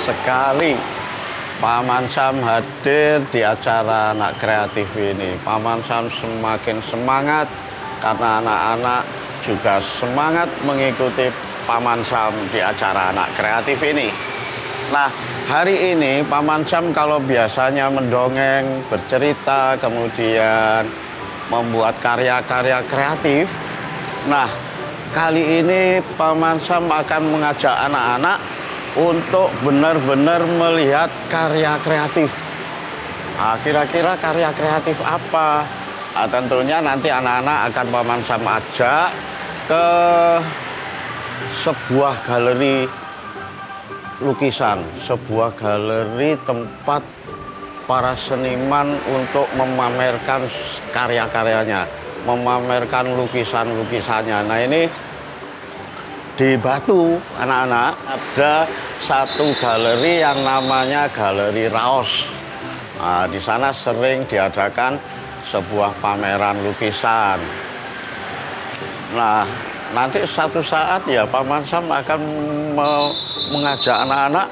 sekali Paman Sam hadir di acara Anak Kreatif ini. Paman Sam semakin semangat karena anak-anak juga semangat mengikuti Paman Sam di acara Anak Kreatif ini. Nah, hari ini Paman Sam kalau biasanya mendongeng, bercerita, kemudian membuat karya-karya kreatif. Nah, kali ini Paman Sam akan mengajak anak-anak untuk benar-benar melihat karya kreatif. Nah, kira-kira karya kreatif apa? Nah, tentunya nanti anak-anak akan Paman Sam ajak ke sebuah galeri lukisan, sebuah galeri tempat para seniman untuk memamerkan karya-karyanya, memamerkan lukisan-lukisannya. Nah, ini di Batu, anak-anak, ada satu galeri yang namanya Galeri Raos. Nah, di sana sering diadakan sebuah pameran lukisan. Nah, nanti satu saat ya Paman Sam akan mengajak anak-anak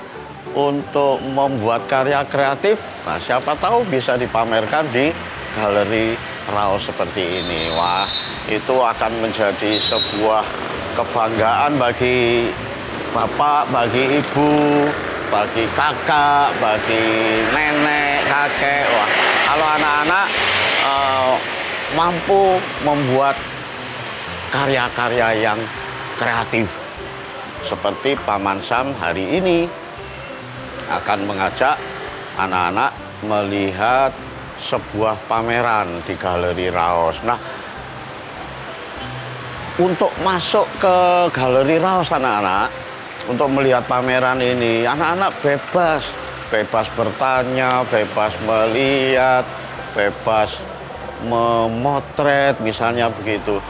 untuk membuat karya kreatif. Nah, siapa tahu bisa dipamerkan di Galeri Raos seperti ini. Wah, itu akan menjadi sebuah kebanggaan bagi bapak, bagi ibu, bagi kakak, bagi nenek, kakek. Wah, kalau anak-anak mampu membuat karya-karya yang kreatif seperti Paman Sam hari ini akan mengajak anak-anak melihat sebuah pameran di Galeri Raos. Nah, untuk masuk ke Galeri Raos anak-anak, untuk melihat pameran ini, anak-anak bebas bertanya, bebas melihat, bebas memotret misalnya begitu.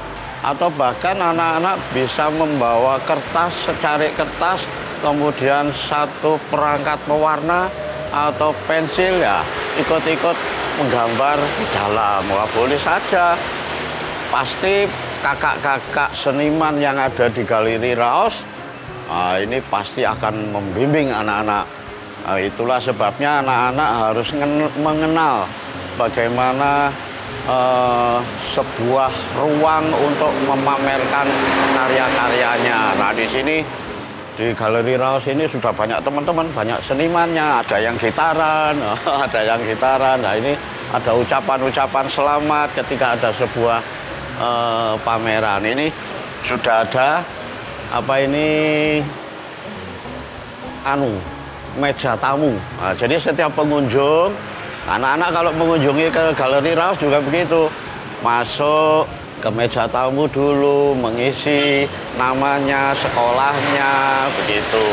Atau bahkan anak-anak bisa membawa kertas, secari kertas, kemudian satu perangkat pewarna atau pensil, ya ikut-ikut menggambar di dalam. Wah, boleh saja. Pasti kakak-kakak seniman yang ada di Galeri Raos ini pasti akan membimbing anak-anak. Itulah sebabnya anak-anak harus mengenal bagaimana sebuah ruang untuk memamerkan karya-karyanya. Nah, di sini di Galeri Raos ini sudah banyak teman-teman, banyak senimannya, ada yang gitaran, ada yang gitaran. Nah, ini ada ucapan-ucapan selamat ketika ada sebuah pameran. Ini sudah ada meja tamu. Nah, jadi setiap pengunjung, anak-anak kalau mengunjungi ke Galeri Raos juga begitu, masuk ke meja tamu dulu, mengisi namanya, sekolahnya, begitu.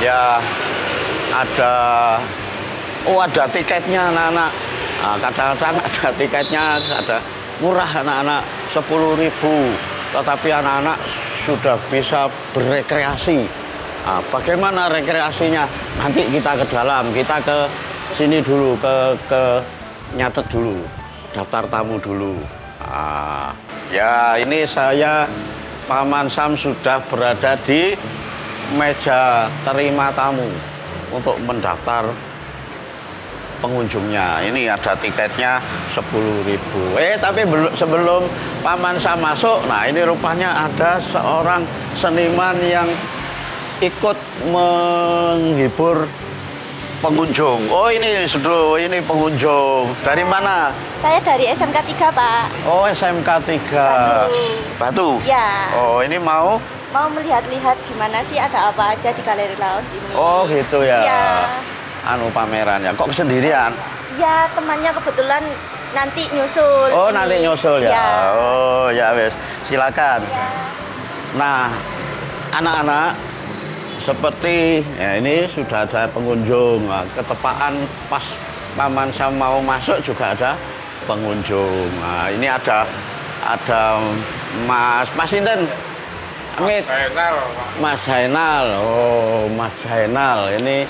Ya, ada tiketnya anak-anak. Nah, kadang-kadang ada tiketnya, ada murah anak-anak 10.000, tetapi anak-anak sudah bisa berekreasi. Nah, bagaimana rekreasinya? Nanti kita ke dalam, kita ke sini dulu, ke nyatet dulu, daftar tamu dulu. Nah, ya ini saya Paman Sam sudah berada di meja terima tamu untuk mendaftar pengunjungnya. Ini ada tiketnya 10.000. Tapi sebelum Paman Sam masuk, nah ini rupanya ada seorang seniman yang ikut menghibur pengunjung. Oh, ini pengunjung. Dari mana? Saya dari SMK 3, Pak. Oh, SMK 3. Batu? Ya. Oh, ini mau melihat-lihat gimana sih, ada apa aja di Galeri Raos ini. Oh, gitu ya. Iya. Pameran ya. Kok sendirian? Iya, temannya kebetulan nanti nyusul. Oh, ini. nanti nyusul ya. Ya. Oh, ya wes. Silakan. Ya. Nah, anak-anak, seperti ya ini sudah ada pengunjung. Nah, ketepaan pas Paman Sam mau masuk juga ada pengunjung. Nah, ini ada Mas Sinten. Amit. Mas Zainal. Oh, Mas Zainal ini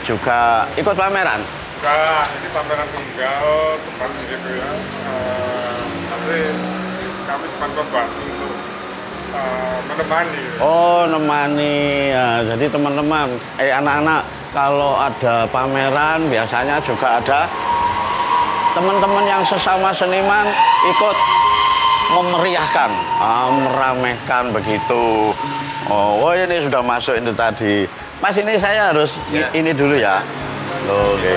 juga ikut pameran. Enggak, ini pameran tunggal tempat gitu ya. Tapi kami cuma membantu untuk menemani. Oh, nemani. Ya, jadi teman-teman, anak-anak kalau ada pameran biasanya juga ada teman-teman yang sesama seniman ikut memeriahkan, meramaikan begitu. Oh ini sudah masuk ini tadi. Mas ini saya harus ini dulu ya. Oke.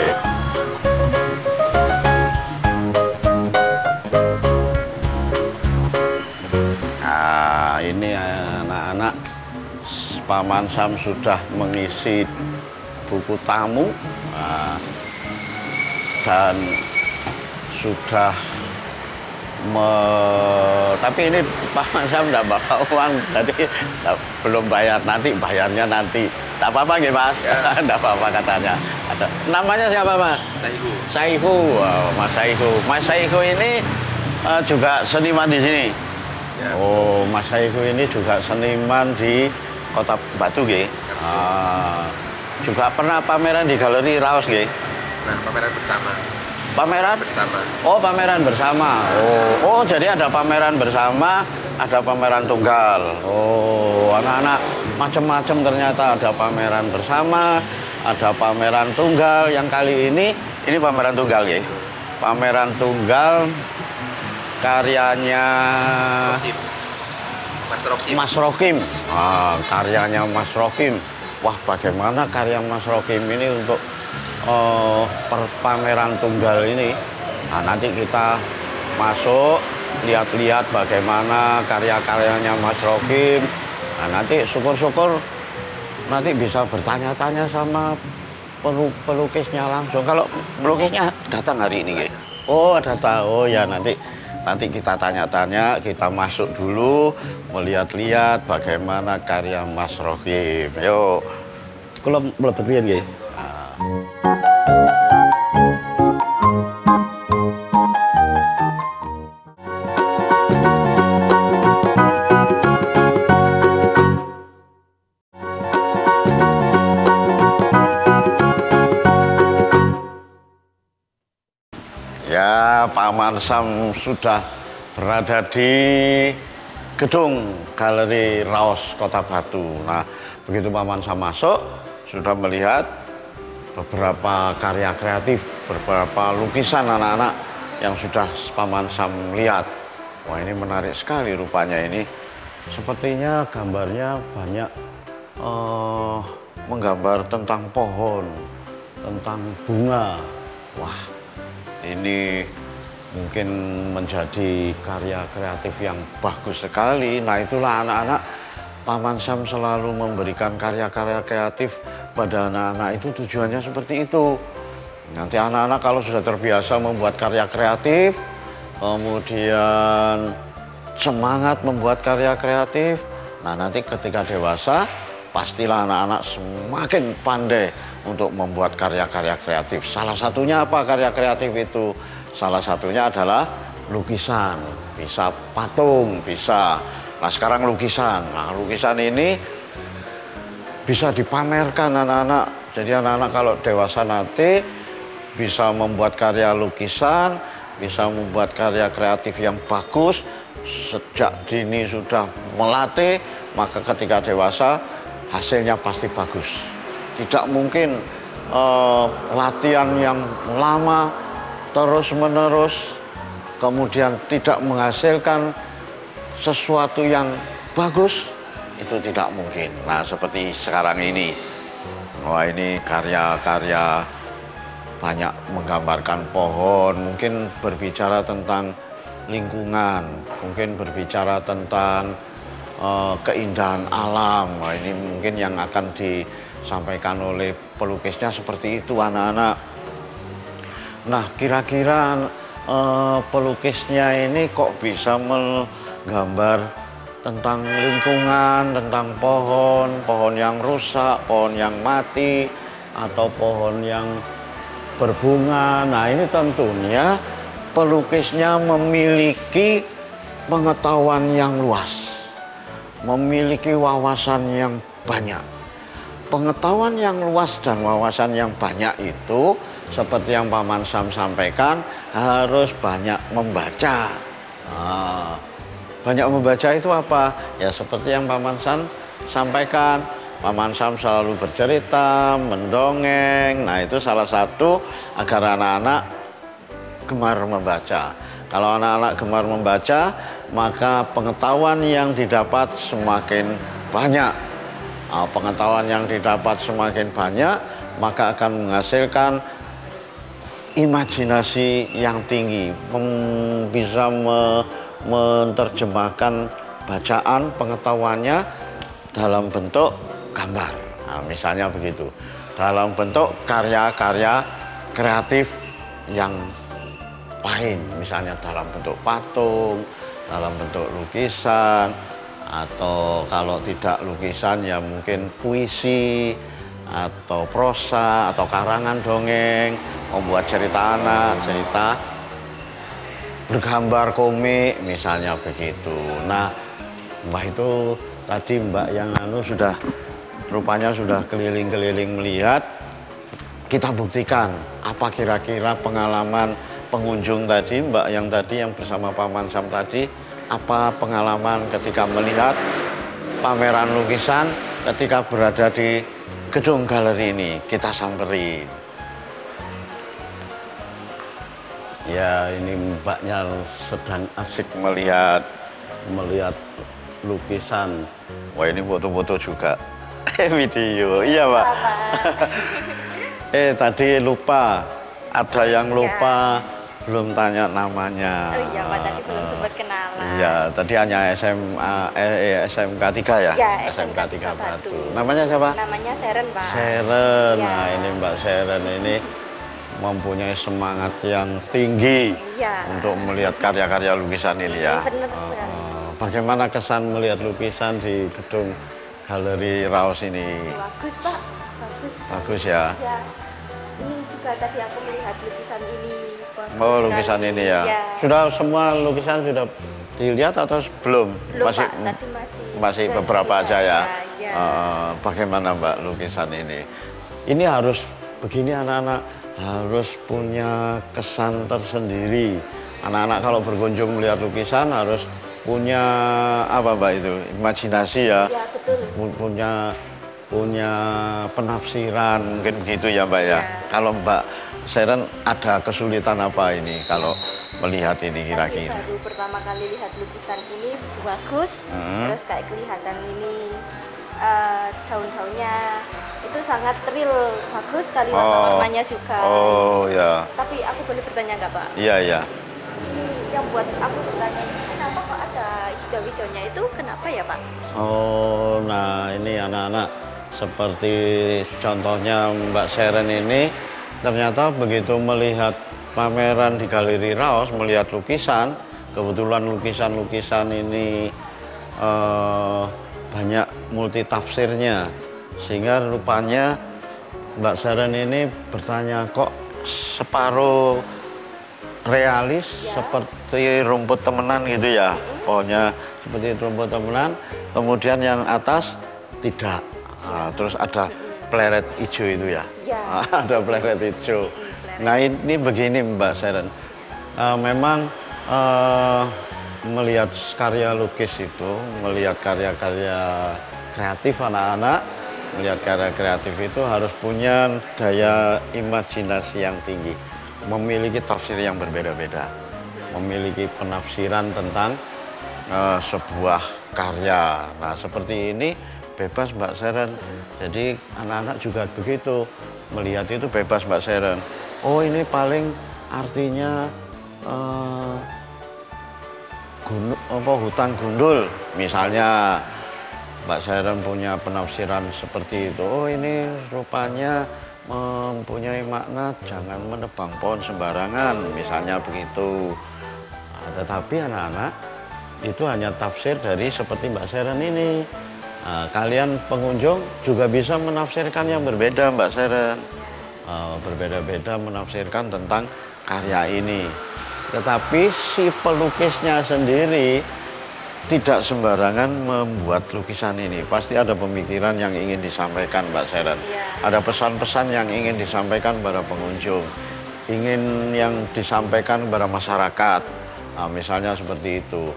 Nah ini anak-anak Paman Sam sudah mengisi buku tamu dan sudah tapi ini Paman Sam tidak bawa uang, jadi belum bayar, nanti bayarnya nanti. Tak apa-apa nggih Mas? Tidak apa-apa katanya. Namanya siapa Mas? Saihu. Saihu, Mas Saihu. Mas Saihu ini juga seniman di sini. Ya. Oh, Mas Saihu ini juga seniman di Kota Batu nggih. Juga pernah pameran di Galeri Raos nggih. Nah, pameran bersama. Pameran Bersama. Oh, pameran bersama. Oh, jadi ada pameran bersama, ada pameran tunggal. Oh, anak-anak macam-macam ternyata ada pameran bersama, ada pameran tunggal. Yang kali ini pameran tunggal ya. Pameran tunggal karyanya Mas Rokim. Karyanya Mas Rokim. Wah, bagaimana karya Mas Rokim ini untuk pameran tunggal ini. Nah, nanti kita masuk lihat-lihat bagaimana karya-karyanya Mas Rokim. Nah, nanti syukur-syukur nanti bisa bertanya-tanya sama pelukisnya langsung. Kalau pelukisnya datang hari ini, guys. Oh, datang. Oh ya, nanti kita tanya-tanya, kita masuk dulu melihat-lihat bagaimana karya Mas Rokim. Yuk. Kalau mlebet riyen nggih. Ya, Paman Sam sudah berada di gedung Galeri Raos Kota Batu. Nah, begitu Paman Sam masuk, sudah melihat beberapa karya kreatif, beberapa lukisan anak-anak yang sudah Paman Sam lihat. Wah, ini menarik sekali rupanya ini. Sepertinya gambarnya banyak menggambar tentang pohon, tentang bunga. Wah, ini mungkin menjadi karya kreatif yang bagus sekali. Nah, itulah anak-anak Paman Sam selalu memberikan karya-karya kreatif pada anak-anak, itu tujuannya seperti itu. Nanti anak-anak kalau sudah terbiasa membuat karya kreatif, kemudian semangat membuat karya kreatif, nah nanti ketika dewasa pastilah anak-anak semakin pandai untuk membuat karya-karya kreatif. Salah satunya apa karya kreatif itu? Salah satunya adalah lukisan, bisa patung, bisa. Nah, sekarang lukisan. Nah, lukisan ini bisa dipamerkan anak-anak. Jadi anak-anak kalau dewasa nanti bisa membuat karya lukisan, bisa membuat karya kreatif yang bagus. Sejak dini sudah melatih, maka ketika dewasa hasilnya pasti bagus. Tidak mungkin latihan yang lama terus-menerus kemudian tidak menghasilkan sesuatu yang bagus, itu tidak mungkin. Nah, seperti sekarang ini. Wah, ini karya-karya banyak menggambarkan pohon, mungkin berbicara tentang lingkungan, mungkin berbicara tentang keindahan alam. Nah, ini mungkin yang akan disampaikan oleh pelukisnya seperti itu anak-anak. Nah, kira-kira pelukisnya ini kok bisa menggambar tentang lingkungan, tentang pohon yang rusak, pohon yang mati, atau pohon yang berbunga. Nah, ini tentunya pelukisnya memiliki pengetahuan yang luas, memiliki wawasan yang banyak. Pengetahuan yang luas dan wawasan yang banyak itu seperti yang Paman Sam sampaikan, harus banyak membaca. Banyak membaca itu apa? Ya seperti yang Paman Sam sampaikan, Paman Sam selalu bercerita, mendongeng. Nah, itu salah satu agar anak-anak gemar membaca. Kalau anak-anak gemar membaca, maka pengetahuan yang didapat semakin banyak. Pengetahuan yang didapat semakin banyak, maka akan menghasilkan imajinasi yang tinggi, bisa menerjemahkan bacaan pengetahuannya dalam bentuk gambar. Nah, misalnya begitu, dalam bentuk karya-karya kreatif yang lain, misalnya dalam bentuk patung, dalam bentuk lukisan, atau kalau tidak lukisan ya mungkin puisi, atau prosa, atau karangan dongeng, membuat cerita anak, cerita bergambar komik, misalnya begitu. Nah, Mbak itu tadi Mbak yang sudah rupanya sudah keliling-keliling melihat. Kita buktikan apa kira-kira pengalaman pengunjung tadi, Mbak yang bersama Paman Sam tadi, apa pengalaman ketika melihat pameran lukisan ketika berada di gedung galeri ini. Kita samperin. Ya, ini Mbaknya sedang asik melihat lukisan. Wah, ini foto-foto juga. Video. Iya, Pak. Tadi lupa. Ada yang lupa, belum tanya namanya. Oh iya, Pak, tadi belum sempat kenalan. Iya, tadi hanya SMK 3 ya? Ya, SMK 3 Batu. Batu. Namanya siapa? Namanya Seren, Pak. Seren. Ya. Nah, ini Mbak Seren ini mempunyai semangat yang tinggi untuk melihat karya-karya lukisan ini ya. Benar sekali. Bagaimana kesan melihat lukisan di gedung Galeri Raos ini? Bagus, Pak. Bagus. Bagus ya? Ya. Ini juga tadi aku melihat lukisan ini. Oh, lukisan ini ya. Sudah semua lukisan sudah dilihat atau belum? Belum, masih, Pak. Tadi masih beberapa aja ya. Ya. Bagaimana Mbak lukisan ini? Ini harus begini, anak-anak harus punya kesan tersendiri. Anak-anak kalau berkunjung melihat lukisan harus punya apa Mbak itu? Imajinasi ya. Ya, betul. Punya penafsiran mungkin begitu ya Mbak ya. Kalau Mbak Seren ada kesulitan apa ini kalau melihat ini kira-kira? Baru pertama kali lihat lukisan ini bagus, terus kayak kelihatan ini daun-daunnya itu sangat real, bagus sekali warna-warnanya juga. Oh ya. Tapi aku boleh bertanya nggak Pak? Iya ya. Ini yang buat aku bertanya ini kenapa kok ada hijau-hijaunya itu kenapa ya Pak? Oh, nah ini anak-anak seperti contohnya Mbak Seren ini ternyata begitu melihat pameran di Galeri Raos, melihat lukisan, kebetulan lukisan-lukisan ini banyak multitafsirnya, sehingga rupanya Mbak Seren ini bertanya kok separuh realis seperti rumput temenan gitu ya, pokoknya seperti rumput temenan, kemudian yang atas tidak. Terus ada pleret hijau itu ya, ada pleret hijau. Nah ini begini Mbak Seren, memang melihat karya lukis itu, melihat karya-karya kreatif anak-anak, melihat karya kreatif itu harus punya daya imajinasi yang tinggi, memiliki tafsir yang berbeda-beda, memiliki penafsiran tentang sebuah karya. Nah seperti ini bebas Mbak Seren, jadi anak-anak juga begitu, melihat itu bebas Mbak Seren. Oh ini paling artinya hutan gundul misalnya, Mbak Seren punya penafsiran seperti itu. Oh ini rupanya mempunyai makna jangan menebang pohon sembarangan misalnya begitu. Nah, tetapi anak-anak itu hanya tafsir dari seperti Mbak Seren ini. Nah, kalian pengunjung juga bisa menafsirkan yang berbeda Mbak Seren, berbeda-beda menafsirkan tentang karya ini. Tetapi si pelukisnya sendiri tidak sembarangan membuat lukisan ini. Pasti ada pemikiran yang ingin disampaikan Mbak Seren. Ada pesan-pesan yang ingin disampaikan kepada pengunjung, ingin yang disampaikan kepada masyarakat. Nah, misalnya seperti itu.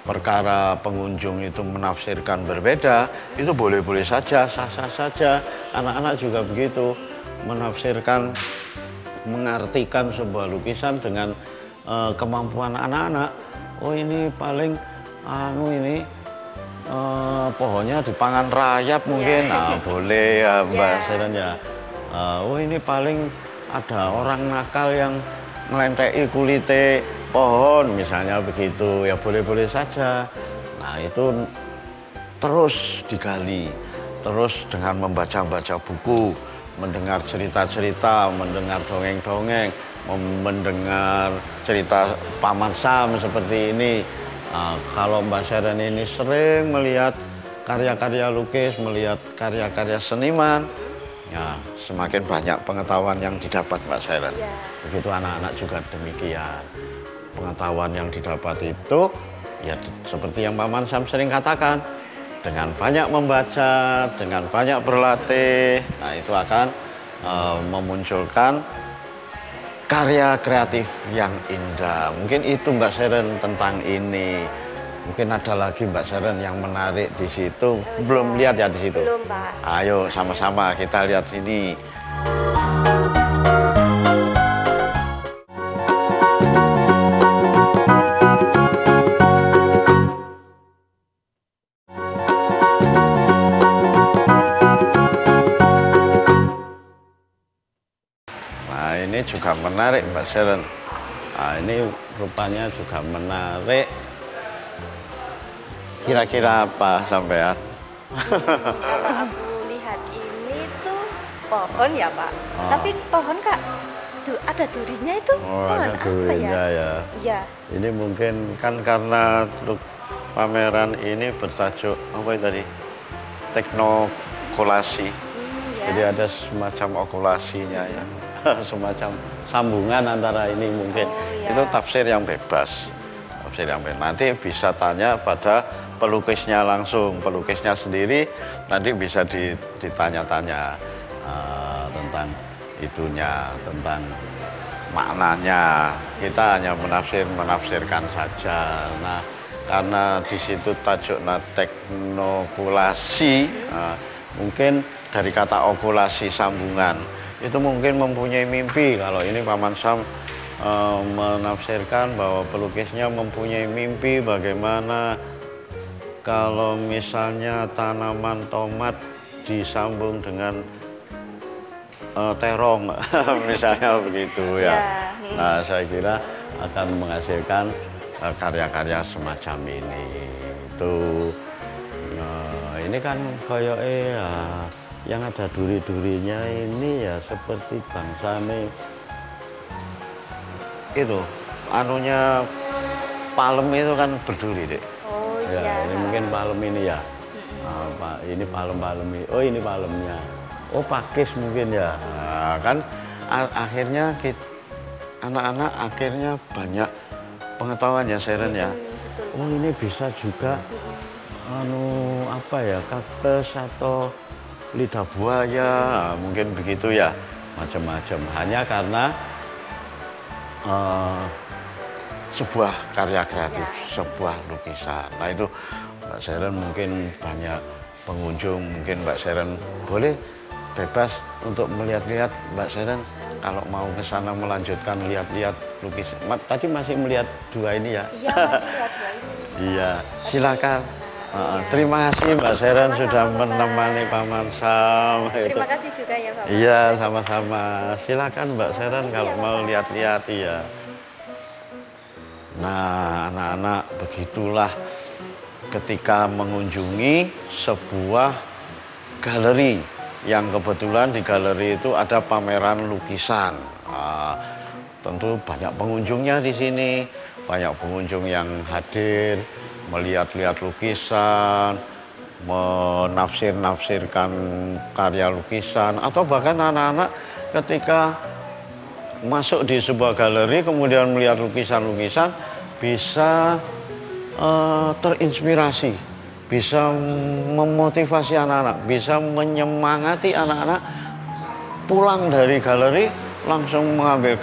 perkara pengunjung itu menafsirkan berbeda, itu boleh-boleh saja, sah-sah saja. Anak-anak juga begitu, menafsirkan, mengartikan sebuah lukisan dengan kemampuan anak-anak. Oh ini paling ini pohonnya dipangan rayap mungkin, nah boleh ya Mbak Seren ya. Oh ini paling ada orang nakal yang ngelenteki kulite pohon misalnya begitu, ya boleh-boleh saja. Nah itu terus digali, terus dengan membaca-baca buku, mendengar cerita-cerita, mendengar dongeng-dongeng, mendengar cerita Paman Sam seperti ini. Nah, kalau Mbak Seren ini sering melihat karya-karya lukis, melihat karya-karya seniman, ya semakin banyak pengetahuan yang didapat Mbak Seren. Begitu anak-anak juga demikian. Pengetahuan yang didapat itu, ya seperti yang Paman Sam sering katakan, dengan banyak membaca, dengan banyak berlatih, nah itu akan memunculkan karya kreatif yang indah. Mungkin itu Mbak Seren tentang ini. Mungkin ada lagi Mbak Seren yang menarik di situ. Belum lihat ya di situ? Belum, Pak. Ayo sama-sama kita lihat sini. Ini juga menarik Mbak Seren. Nah, ini rupanya juga menarik. Kira-kira apa sampean? Kalau aku lihat ini tuh pohon ya Pak. Tapi pohon Kak, ada durinya itu pohon ada apa durinya ya? Iya. Ini mungkin kan karena pameran ini bertajuk apa itu tadi? Teknokulasi. Jadi ada semacam okulasinya ya. Semacam sambungan antara ini mungkin. Itu tafsir yang bebas. Tafsir yang bebas. Nanti bisa tanya pada pelukisnya langsung. Pelukisnya sendiri nanti bisa ditanya-tanya tentang itunya, tentang maknanya. Kita hanya menafsirkan saja. Nah, karena di situ tajuknya teknokulasi, mungkin dari kata okulasi sambungan. Itu mungkin mempunyai mimpi. Kalau ini Paman Sam menafsirkan bahwa pelukisnya mempunyai mimpi bagaimana kalau misalnya tanaman tomat disambung dengan terong, misalnya begitu ya. Nah, saya kira akan menghasilkan karya-karya semacam ini. Itu ini kan kayak yang ada duri-durinya ini ya seperti bangsane itu anunya palem itu kan berduri Dek. Oh ya, iya. Ini mungkin palem ini ya. Pak, ini palem-palem ini. Oh ini palemnya. Oh pakis mungkin ya. Nah, kan akhirnya anak-anak akhirnya banyak pengetahuan ya Seren ya. Betul. Oh ini bisa juga apa ya, kaktus atau lidah buaya, mungkin begitu ya, macam-macam. Hanya karena sebuah karya kreatif, sebuah lukisan. Nah itu Mbak Seren mungkin banyak pengunjung, mungkin Mbak Seren boleh bebas untuk melihat-lihat Mbak Seren. Kalau mau ke sana melanjutkan lihat-lihat lukisan. Tadi masih melihat dua ini ya? Iya, masih lihat dua ini. Iya, silakan. Terima kasih Mbak Seren sudah menemani Paman Sam. Terima kasih juga ya Pak. Iya, sama-sama. Silakan Mbak Seren kalau mau lihat-lihat ya. Nah, anak-anak begitulah ketika mengunjungi sebuah galeri yang kebetulan di galeri itu ada pameran lukisan. Tentu banyak pengunjungnya di sini, banyak pengunjung yang hadir melihat-lihat lukisan, menafsir-nafsirkan karya lukisan, atau bahkan anak-anak ketika masuk di sebuah galeri kemudian melihat lukisan-lukisan bisa terinspirasi, bisa memotivasi anak-anak, bisa menyemangati anak-anak pulang dari galeri langsung mengambil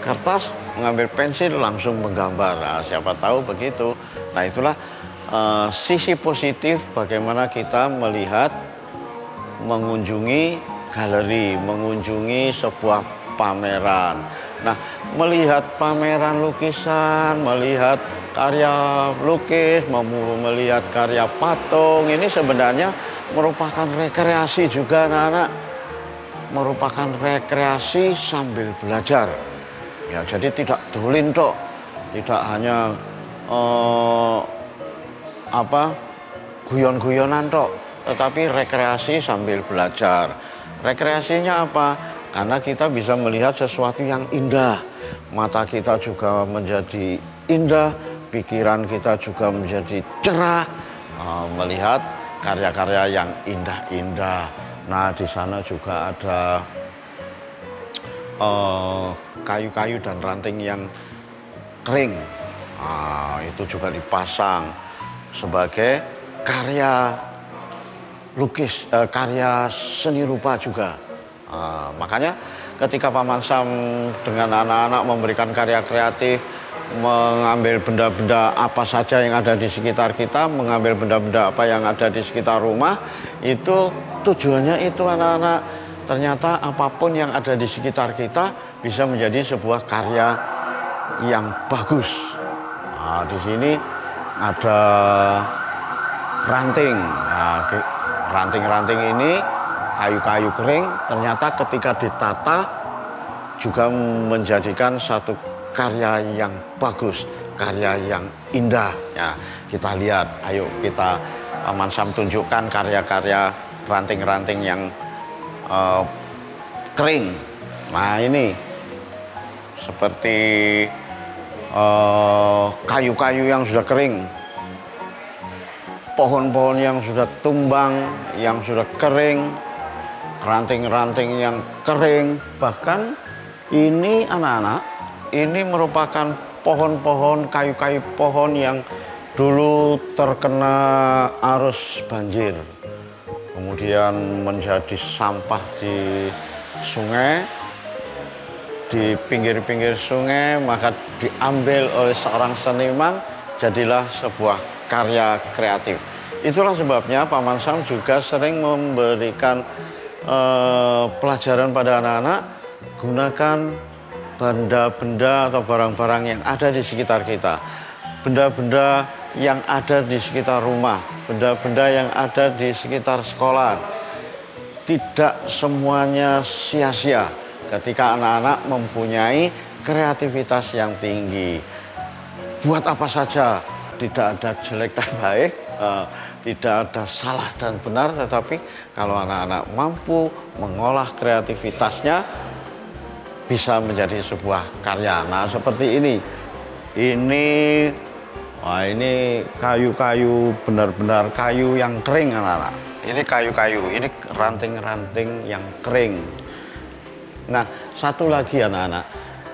kertas, mengambil pensil, langsung menggambar. Nah, siapa tahu begitu. Nah itulah sisi positif bagaimana kita melihat, mengunjungi galeri, mengunjungi sebuah pameran. Nah, melihat pameran lukisan, melihat karya lukis, melihat karya patung, ini sebenarnya merupakan rekreasi juga anak-anak. Merupakan rekreasi sambil belajar. Ya, jadi tidak dolin tok, tidak hanya guyon-guyonan tok, tetapi rekreasi sambil belajar. Rekreasinya apa? Karena kita bisa melihat sesuatu yang indah. Mata kita juga menjadi indah, pikiran kita juga menjadi cerah, melihat karya-karya yang indah-indah. Nah, di sana juga ada kayu-kayu dan ranting yang kering. Itu juga dipasang sebagai karya lukis, karya seni rupa juga. Makanya ketika Paman Sam dengan anak-anak memberikan karya kreatif, mengambil benda-benda apa saja yang ada di sekitar kita, mengambil benda-benda apa yang ada di sekitar rumah, itu tujuannya itu anak-anak. Ternyata apapun yang ada di sekitar kita bisa menjadi sebuah karya yang bagus. Nah, di sini ada ranting. Nah, ranting-ranting ini kayu-kayu kering, ternyata ketika ditata juga menjadikan satu karya yang bagus, karya yang indah. Ya, kita lihat, ayo kita Paman Sam tunjukkan karya-karya ranting-ranting yang kering. Nah, ini seperti kayu-kayu yang sudah kering, pohon-pohon yang sudah tumbang, yang sudah kering, ranting-ranting yang kering. Bahkan ini anak-anak, ini merupakan pohon-pohon, kayu-kayu pohon yang dulu terkena arus banjir, kemudian menjadi sampah di sungai, di pinggir-pinggir sungai, maka diambil oleh seorang seniman, jadilah sebuah karya kreatif. Itulah sebabnya Paman Sam juga sering memberikan pelajaran pada anak-anak, gunakan benda-benda atau barang-barang yang ada di sekitar kita, benda-benda yang ada di sekitar rumah, benda-benda yang ada di sekitar sekolah. Tidak semuanya sia-sia ketika anak-anak mempunyai kreativitas yang tinggi. Buat apa saja, tidak ada jelek dan baik, tidak ada salah dan benar, tetapi kalau anak-anak mampu mengolah kreativitasnya, bisa menjadi sebuah karya. Nah, seperti ini. Wah, ini kayu-kayu, benar-benar kayu yang kering anak-anak. Ini kayu-kayu, ini ranting-ranting yang kering. Nah, satu lagi anak-anak,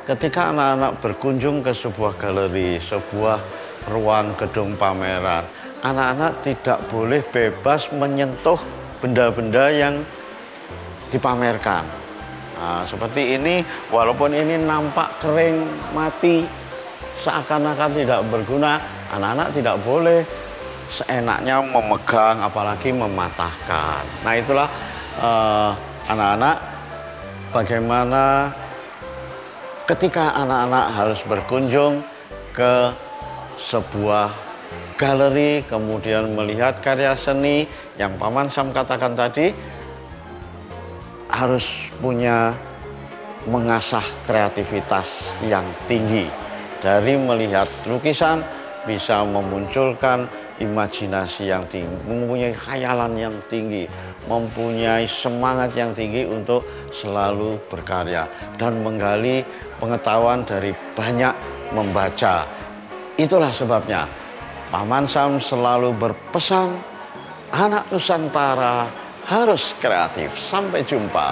ketika anak-anak berkunjung ke sebuah galeri, sebuah ruang gedung pameran, anak-anak tidak boleh bebas menyentuh benda-benda yang dipamerkan. Nah, seperti ini, walaupun ini nampak kering, mati, seakan-akan tidak berguna, anak-anak tidak boleh seenaknya memegang, apalagi mematahkan. Nah, itulah anak-anak, bagaimana ketika anak-anak harus berkunjung ke sebuah galeri, kemudian melihat karya seni yang Paman Sam katakan tadi, harus punya mengasah kreativitas yang tinggi. Dari melihat lukisan bisa memunculkan imajinasi yang tinggi, mempunyai khayalan yang tinggi, mempunyai semangat yang tinggi untuk selalu berkarya dan menggali pengetahuan dari banyak membaca. Itulah sebabnya Paman Sam selalu berpesan, anak Nusantara harus kreatif. Sampai jumpa.